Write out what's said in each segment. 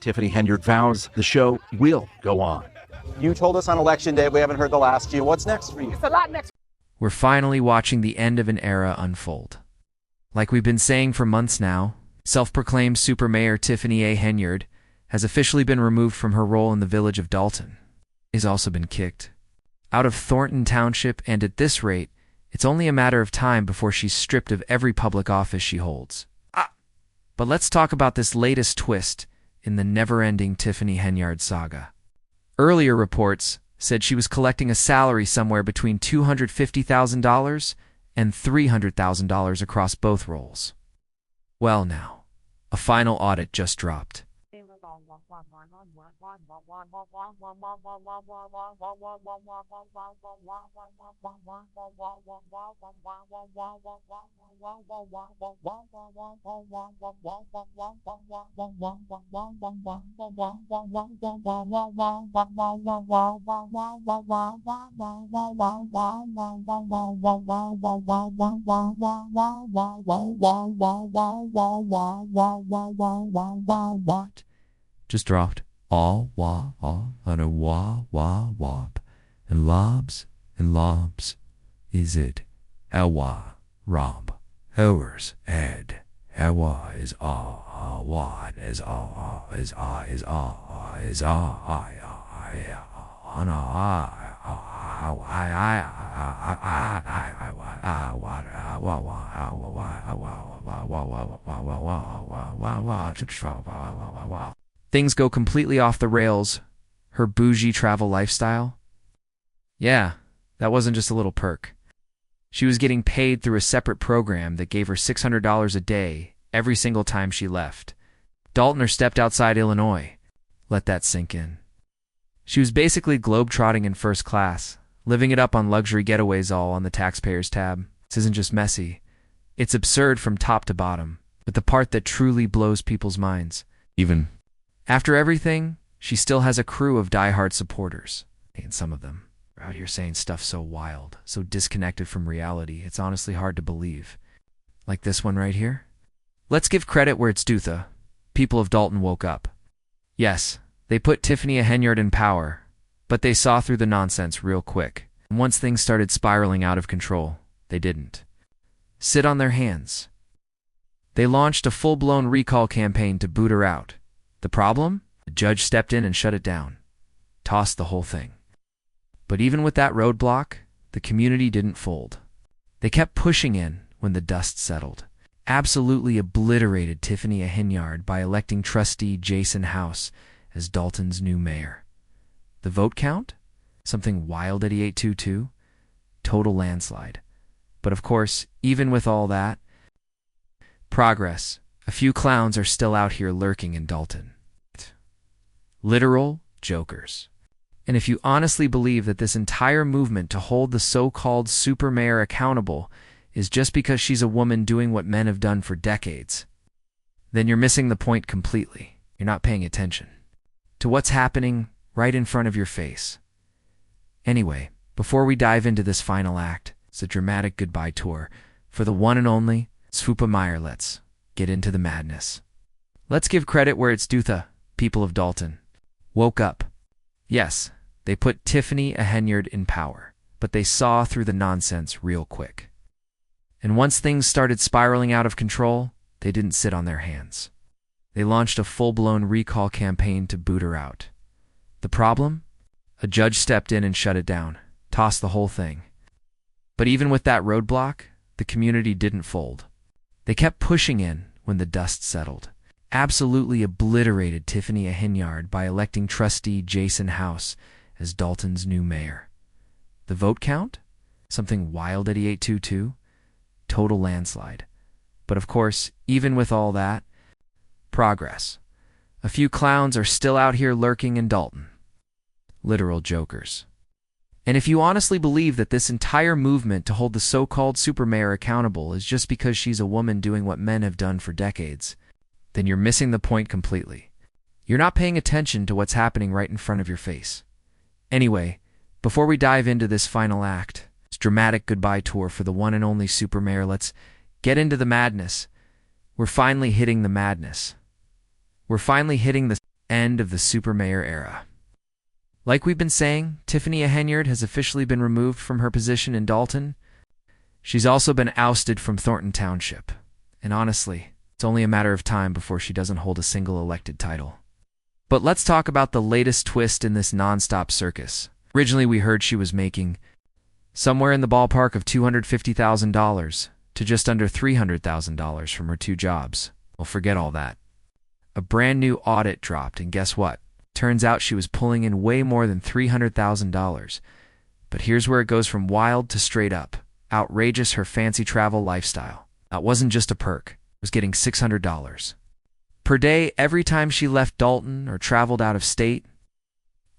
Tiffany Henyard vows the show will go on. You told us on Election Day we haven't heard the last of you. What's next for you? It's a lot next. We're finally watching the end of an era unfold. Like we've been saying for months now, self-proclaimed super mayor Tiffany Henyard has officially been removed from her role in the village of Dalton. She's also been kicked out of Thornton Township, and at this rate, it's only a matter of time before she's stripped of every public office she holds. But let's talk about this latest twist in the never-ending Tiffany Henyard saga. Earlier reports said she was collecting a salary somewhere between $250,000 and $300,000 across both roles. Well now, a final audit just dropped. What? Just dropped. All on a wop, and lobs, is it? Rob, hours, ed, is what is Things go completely off the rails. Her bougie travel lifestyle? Yeah, that wasn't just a little perk. She was getting paid through a separate program that gave her $600 a day every single time she left. Dalton or stepped outside Illinois. Let that sink in. She was basically globetrotting in first class, living it up on luxury getaways all on the taxpayers tab. This isn't just messy. It's absurd from top to bottom, but the part that truly blows people's minds. Even after everything, she still has a crew of diehard supporters. And some of them are out here saying stuff so wild, so disconnected from reality, it's honestly hard to believe. Like this one right here. Let's give credit where it's due. The people of Dalton woke up. Yes, they put Tiffany Henyard in power, but they saw through the nonsense real quick. And once things started spiraling out of control, they didn't sit on their hands. They launched a full-blown recall campaign to boot her out. The problem? The judge stepped in and shut it down. Tossed the whole thing. But even with that roadblock, the community didn't fold. They kept pushing in when the dust settled. Absolutely obliterated Tiffany Henyard by electing trustee Jason House as Dalton's new mayor. The vote count? Something wild at 8822. Total landslide. But of course, even with all that, progress. A few clowns are still out here lurking in Dalton. Literal jokers. And if you honestly believe that this entire movement to hold the so-called super mayor accountable is just because she's a woman doing what men have done for decades, then you're missing the point completely. You're not paying attention to what's happening right in front of your face. Anyway, before we dive into this final act, it's a dramatic goodbye tour for the one and only Super Mayor. Let's get into the madness. Let's give credit where it's due. The people of Dalton woke up. Yes, they put Tiffany Henyard in power, but they saw through the nonsense real quick. And once things started spiraling out of control, they didn't sit on their hands. They launched a full-blown recall campaign to boot her out. The problem? A judge stepped in and shut it down, tossed the whole thing. But even with that roadblock, the community didn't fold. They kept pushing in when the dust settled. Absolutely obliterated Tiffany Henyard by electing trustee Jason House as Dalton's new mayor. The vote count? Something wild at 8822. Total landslide. But of course, even with all that, progress. A few clowns are still out here lurking in Dalton. Literal jokers. And if you honestly believe that this entire movement to hold the so-called super mayor accountable is just because she's a woman doing what men have done for decades, then you're missing the point completely. You're not paying attention to what's happening right in front of your face. Anyway, before we dive into this final act, this dramatic goodbye tour for the one and only super mayor, let's get into the madness. We're finally hitting the madness. We're finally hitting the... End of the supermayor era. Like we've been saying, Tiffany Henyard has officially been removed from her position in Dalton. She's also been ousted from Thornton Township. And honestly, it's only a matter of time before she doesn't hold a single elected title. But let's talk about the latest twist in this non-stop circus. Originally, we heard she was making somewhere in the ballpark of $250,000 to just under $300,000 from her 2 jobs. Well, forget all that. A brand new audit dropped, and guess what? Turns out she was pulling in way more than $300,000. But here's where it goes from wild to straight up. Outrageous her fancy travel lifestyle. That wasn't just a perk. It was getting $600 per day every time she left Dalton or traveled out of state.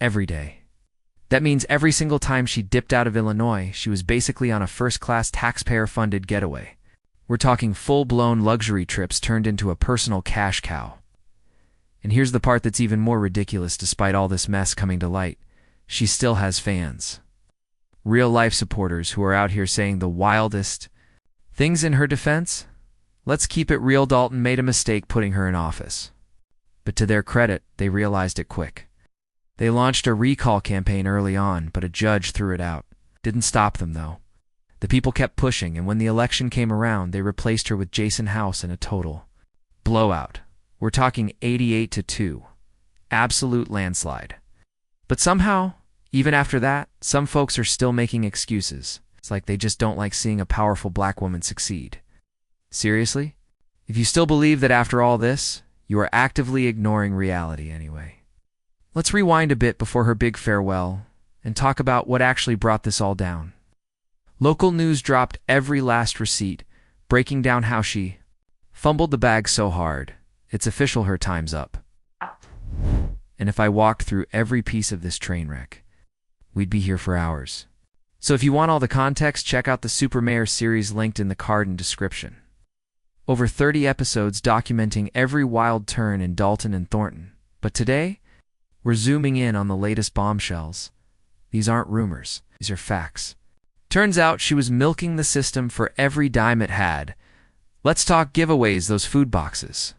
Every day. That means every single time she dipped out of Illinois, she was basically on a first-class taxpayer-funded getaway. We're talking full-blown luxury trips turned into a personal cash cow. And here's the part that's even more ridiculous despite all this mess coming to light. She still has fans. Real-life supporters who are out here saying the wildest things in her defense. Let's keep it real, Dalton made a mistake putting her in office. But to their credit, they realized it quick. They launched a recall campaign early on, but a judge threw it out. Didn't stop them, though. The people kept pushing, and when the election came around, they replaced her with Jason House in a total blowout. We're talking 88-2. Absolute landslide. But somehow, even after that, some folks are still making excuses. It's like they just don't like seeing a powerful black woman succeed. Seriously? If you still believe that after all this, you are actively ignoring reality anyway. Let's rewind a bit before her big farewell and talk about what actually brought this all down. Local news dropped every last receipt, breaking down how she fumbled the bag so hard. It's official, her time's up. And if I walked through every piece of this train wreck, we'd be here for hours. So if you want all the context, check out the Super Mayor series linked in the card and description. Over 30 episodes documenting every wild turn in Dalton and Thornton. But today, we're zooming in on the latest bombshells. These aren't rumors, these are facts. Turns out she was milking the system for every dime it had. Let's talk giveaways, those food boxes.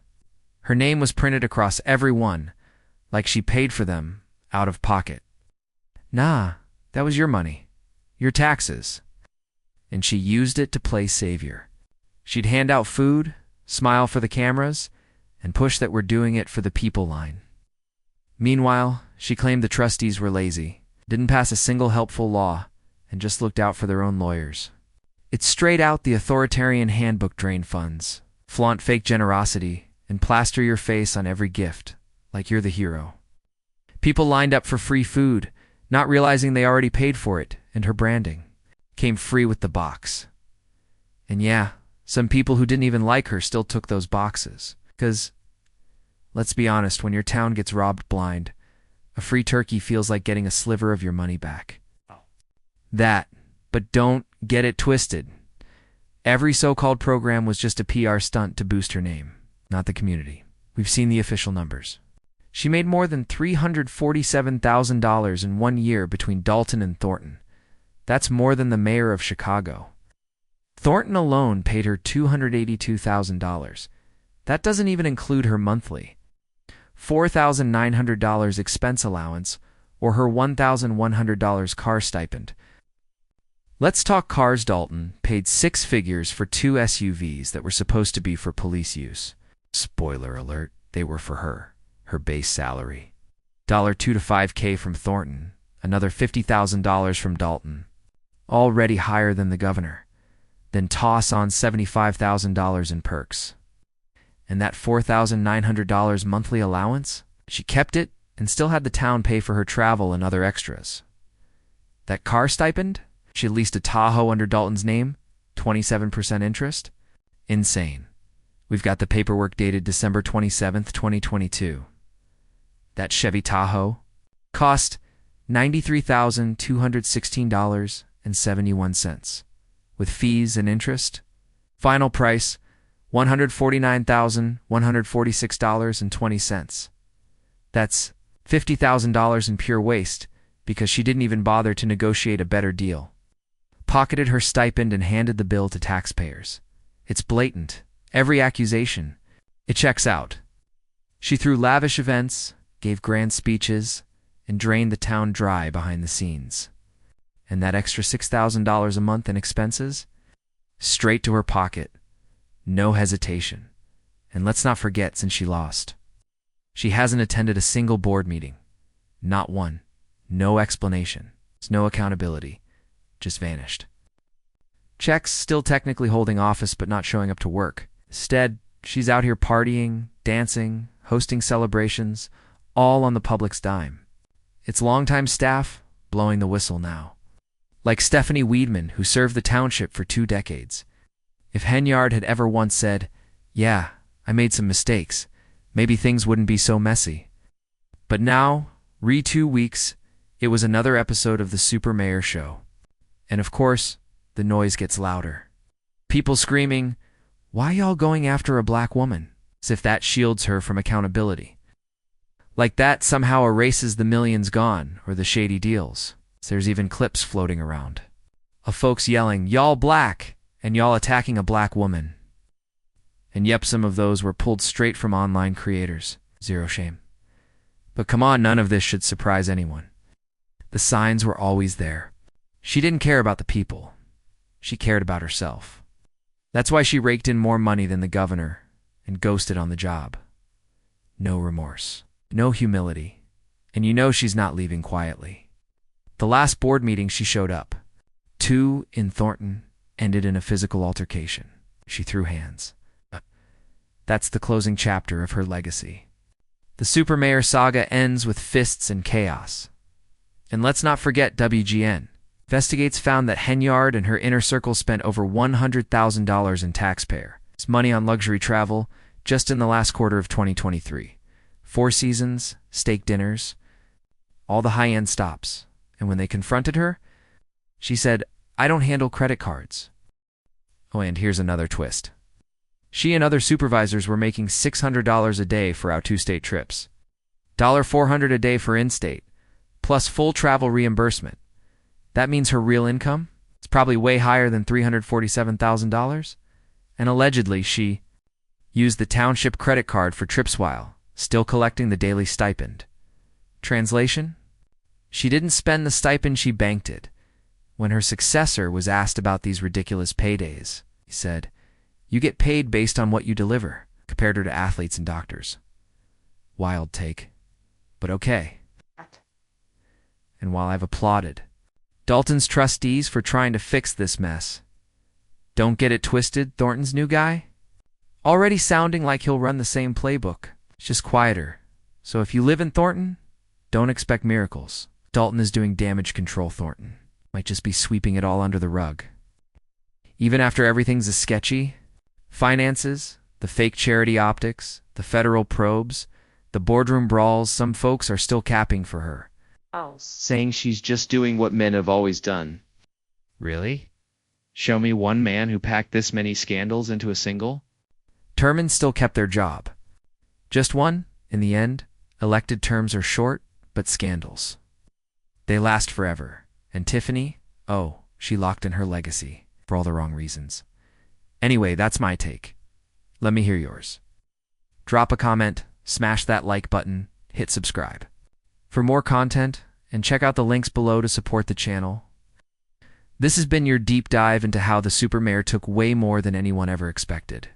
Her name was printed across every one, like she paid for them out of pocket. Nah, that was your money, your taxes. And she used it to play savior. She'd hand out food, smile for the cameras, and push that we're doing it for the people line. Meanwhile, she claimed the trustees were lazy, didn't pass a single helpful law, and just looked out for their own lawyers. It's straight out the authoritarian handbook: drain funds, flaunt fake generosity, and plaster your face on every gift, like you're the hero. People lined up for free food, not realizing they already paid for it, and her branding came free with the box. And yeah, some people who didn't even like her still took those boxes. 'Cause, let's be honest, when your town gets robbed blind, a free turkey feels like getting a sliver of your money back. But don't get it twisted. Every so-called program was just a PR stunt to boost her name, not the community. We've seen the official numbers. She made more than $347,000 in 1 year between Dalton and Thornton. That's more than the mayor of Chicago. Thornton alone paid her $282,000. That doesn't even include her monthly $4,900 expense allowance or her $1,100 car stipend. Let's talk cars. Dalton paid 6 figures for 2 SUVs that were supposed to be for police use. Spoiler alert, they were for her base salary. $2 to $5K from Thornton, another $50,000 from Dalton, already higher than the governor. Then toss on $75,000 in perks. And that $4,900 monthly allowance? She kept it and still had the town pay for her travel and other extras. That car stipend? She leased a Tahoe under Dalton's name, 27% interest? Insane. We've got the paperwork dated December 27th, 2022. That Chevy Tahoe cost $93,216.71. With fees and interest, final price $149,146.20. That's $50,000 in pure waste because she didn't even bother to negotiate a better deal. Pocketed her stipend and handed the bill to taxpayers. It's blatant. Every accusation. It checks out. She threw lavish events, gave grand speeches, and drained the town dry behind the scenes. And that extra $6,000 a month in expenses? Straight to her pocket. No hesitation. And let's not forget, since she lost, she hasn't attended a single board meeting. Not one. No explanation. No accountability. Just vanished. Checks still technically holding office but not showing up to work. Instead, she's out here partying, dancing, hosting celebrations, all on the public's dime. Its longtime staff blowing the whistle now. Like Stephanie Weedman, who served the township for 2 decades. If Henyard had ever once said, "Yeah, I made some mistakes," maybe things wouldn't be so messy. But now, 2 weeks, it was another episode of the Super Mayor Show. And of course, the noise gets louder. People screaming, "Why y'all going after a black woman?" As if that shields her from accountability. Like that somehow erases the millions gone or the shady deals. There's even clips floating around of folks yelling, "Y'all black," and y'all attacking a black woman. And yep, some of those were pulled straight from online creators. Zero shame. But come on, none of this should surprise anyone. The signs were always there. She didn't care about the people. She cared about herself. That's why she raked in more money than the governor and ghosted on the job. No remorse. No humility. And you know she's not leaving quietly. The last board meeting she showed up. 2 in Thornton ended in a physical altercation. She threw hands. That's the closing chapter of her legacy. The Super Mayor saga ends with fists and chaos. And let's not forget WGN. Investigates found that Henyard and her inner circle spent over $100,000 in taxpayers' money on luxury travel just in the last quarter of 2023. 4 seasons, steak dinners, all the high-end stops. And when they confronted her, she said, "I don't handle credit cards." Oh, and here's another twist. She and other supervisors were making $600 a day for out-of-state trips. $400 a day for in-state, plus full travel reimbursement. That means her real income is probably way higher than $347,000. And allegedly, she used the township credit card for trips while still collecting the daily stipend. Translation? She didn't spend the stipend, she banked it. When her successor was asked about these ridiculous paydays, he said, "You get paid based on what you deliver," compared her to athletes and doctors. Wild take, but okay. And while I've applauded Dalton's trustees for trying to fix this mess, don't get it twisted, Thornton's new guy? Already sounding like he'll run the same playbook. It's just quieter. So if you live in Thornton, don't expect miracles. Dalton is doing damage control. Thornton might just be sweeping it all under the rug. Even after everything's a sketchy, finances, the fake charity optics, the federal probes, the boardroom brawls, some folks are still capping for her. Saying she's just doing what men have always done. Really? Show me one man who packed this many scandals into a single? Terms still kept their job. Just one, in the end. Elected terms are short, but scandals. They last forever. And Tiffany? Oh, she locked in her legacy for all the wrong reasons. Anyway, that's my take. Let me hear yours. Drop a comment, smash that like button, hit subscribe. For more content, and check out the links below to support the channel. This has been your deep dive into how the Super Mayor took way more than anyone ever expected.